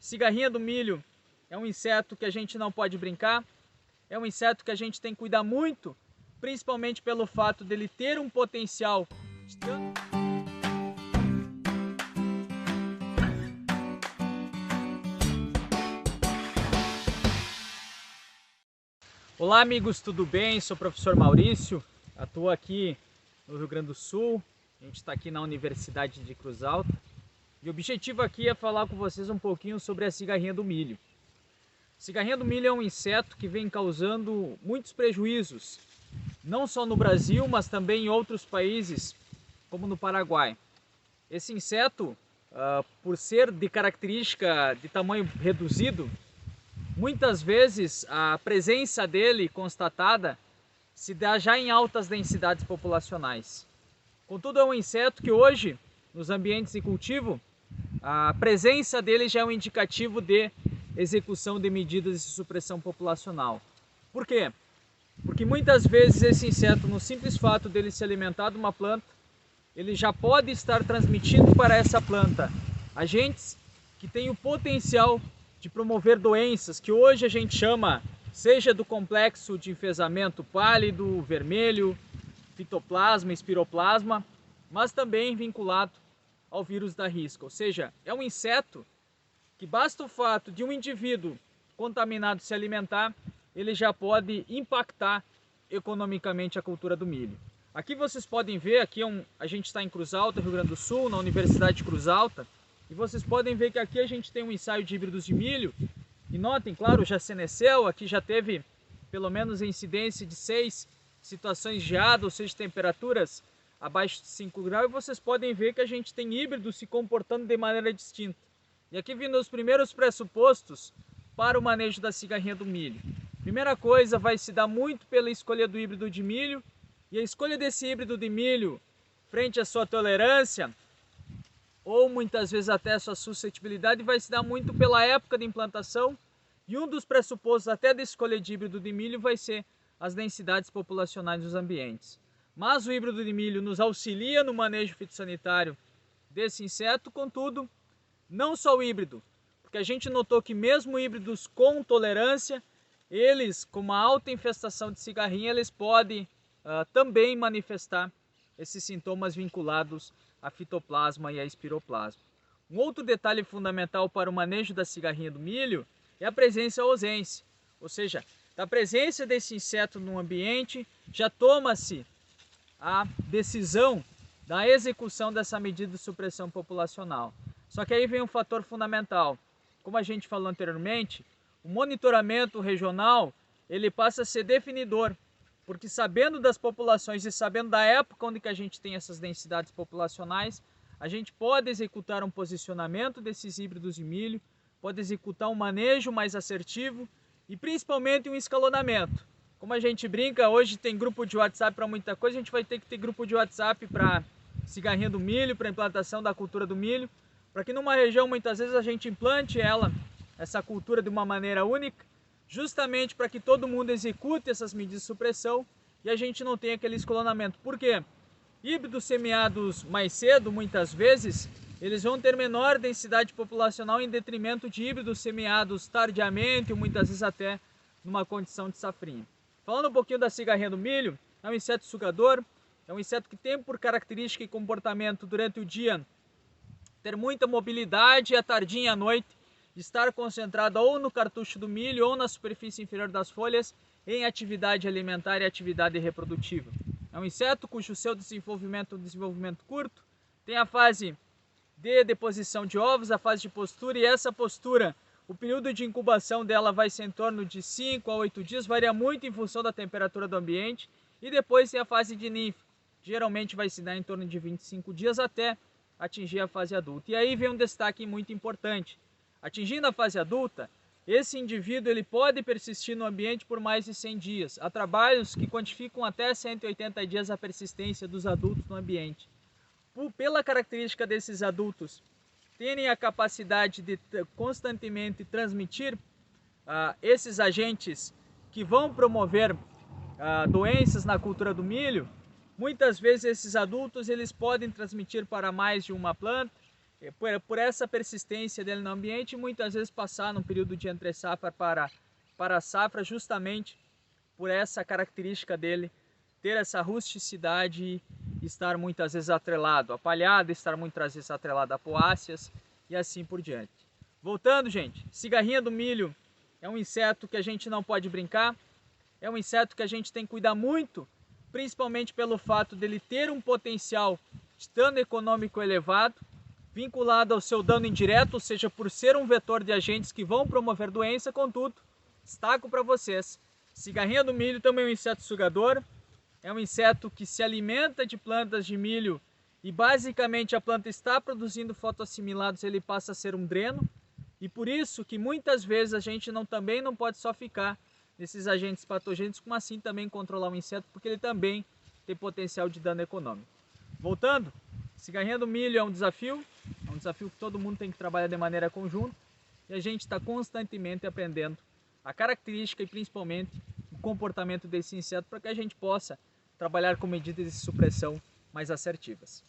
Cigarrinha do milho é um inseto que a gente não pode brincar, é um inseto que a gente tem que cuidar muito, principalmente pelo fato dele ter um potencial de Olá amigos, tudo bem? Sou o professor Maurício, atuo aqui no Rio Grande do Sul, a gente está aqui na Universidade de Cruz Alta e o objetivo aqui é falar com vocês um pouquinho sobre a cigarrinha do milho. A cigarrinha do milho é um inseto que vem causando muitos prejuízos, não só no Brasil, mas também em outros países, como no Paraguai. Esse inseto, por ser de característica de tamanho reduzido, muitas vezes a presença dele constatada se dá já em altas densidades populacionais. Contudo, é um inseto que hoje, nos ambientes de cultivo, a presença dele já é um indicativo de execução de medidas de supressão populacional. Por quê? Porque muitas vezes esse inseto, no simples fato dele se alimentar de uma planta, ele já pode estar transmitindo para essa planta agentes que têm o potencial de promover doenças que hoje a gente chama, seja do complexo de enfesamento pálido, vermelho, fitoplasma, espiroplasma, mas também vinculado ao vírus da risca. Ou seja, é um inseto que basta o fato de um indivíduo contaminado se alimentar, ele já pode impactar economicamente a cultura do milho. Aqui vocês podem ver, a gente está em Cruz Alta, Rio Grande do Sul, na Universidade de Cruz Alta, e vocês podem ver que aqui a gente tem um ensaio de híbridos de milho, e notem, claro, já senesceu, aqui já teve pelo menos a incidência de 6 situações de geada, ou seja, temperaturas abaixo de 5 graus, e vocês podem ver que a gente tem híbridos se comportando de maneira distinta. E aqui vindo os primeiros pressupostos para o manejo da cigarrinha do milho. Primeira coisa, vai se dar muito pela escolha do híbrido de milho, e a escolha desse híbrido de milho frente à sua tolerância, ou muitas vezes até a sua suscetibilidade, vai se dar muito pela época de implantação, e um dos pressupostos até da escolha de híbrido de milho vai ser as densidades populacionais dos ambientes. Mas o híbrido de milho nos auxilia no manejo fitossanitário desse inseto, contudo, não só o híbrido, porque a gente notou que mesmo híbridos com tolerância, eles com uma alta infestação de cigarrinha, eles podem também manifestar esses sintomas vinculados a fitoplasma e a espiroplasma. Um outro detalhe fundamental para o manejo da cigarrinha do milho é a presença ausência, ou seja, da presença desse inseto no ambiente, já toma-se a decisão da execução dessa medida de supressão populacional. Só que aí vem um fator fundamental. Como a gente falou anteriormente, o monitoramento regional ele passa a ser definidor, porque sabendo das populações e sabendo da época onde que a gente tem essas densidades populacionais, a gente pode executar um posicionamento desses híbridos de milho, pode executar um manejo mais assertivo e principalmente um escalonamento. Como a gente brinca, hoje tem grupo de WhatsApp para muita coisa, a gente vai ter que ter grupo de WhatsApp para cigarrinha do milho, para implantação da cultura do milho, para que numa região muitas vezes a gente implante essa cultura de uma maneira única, justamente para que todo mundo execute essas medidas de supressão e a gente não tenha aquele escalonamento. Por quê? Híbridos semeados mais cedo, muitas vezes, eles vão ter menor densidade populacional em detrimento de híbridos semeados tardiamente ou muitas vezes até numa condição de safrinha. Falando um pouquinho da cigarrinha do milho, é um inseto sugador, é um inseto que tem por característica e comportamento durante o dia ter muita mobilidade e à tardinha à noite estar concentrada ou no cartucho do milho ou na superfície inferior das folhas em atividade alimentar e atividade reprodutiva. É um inseto cujo seu desenvolvimento é um desenvolvimento curto, tem a fase de deposição de ovos, a fase de postura, e essa postura, o período de incubação dela vai ser em torno de 5 a 8 dias, varia muito em função da temperatura do ambiente, e depois tem a fase de ninfa, geralmente vai se dar em torno de 25 dias até atingir a fase adulta. E aí vem um destaque muito importante. Atingindo a fase adulta, esse indivíduo ele pode persistir no ambiente por mais de 100 dias. Há trabalhos que quantificam até 180 dias a persistência dos adultos no ambiente. Pela característica desses adultos terem a capacidade de constantemente transmitir esses agentes que vão promover doenças na cultura do milho, muitas vezes esses adultos eles podem transmitir para mais de uma planta, por essa persistência dele no ambiente, muitas vezes passar num período de entre safra para safra, justamente por essa característica dele ter essa rusticidade e estar muitas vezes atrelado à palhada, estar muitas vezes atrelado a poáceas e assim por diante. Voltando, gente, cigarrinha do milho é um inseto que a gente não pode brincar, é um inseto que a gente tem que cuidar muito, principalmente pelo fato dele ter um potencial de dano econômico elevado, vinculado ao seu dano indireto, ou seja, por ser um vetor de agentes que vão promover doença. Contudo, destaco para vocês, cigarrinha do milho também é um inseto sugador, é um inseto que se alimenta de plantas de milho e basicamente a planta está produzindo fotoassimilados, ele passa a ser um dreno, e por isso que muitas vezes a gente também não pode só ficar nesses agentes patogênicos, como assim também controlar o inseto, porque ele também tem potencial de dano econômico. Voltando, cigarrinha do milho é um desafio que todo mundo tem que trabalhar de maneira conjunta, e a gente está constantemente aprendendo a característica e principalmente o comportamento desse inseto para que a gente possa trabalhar com medidas de supressão mais assertivas.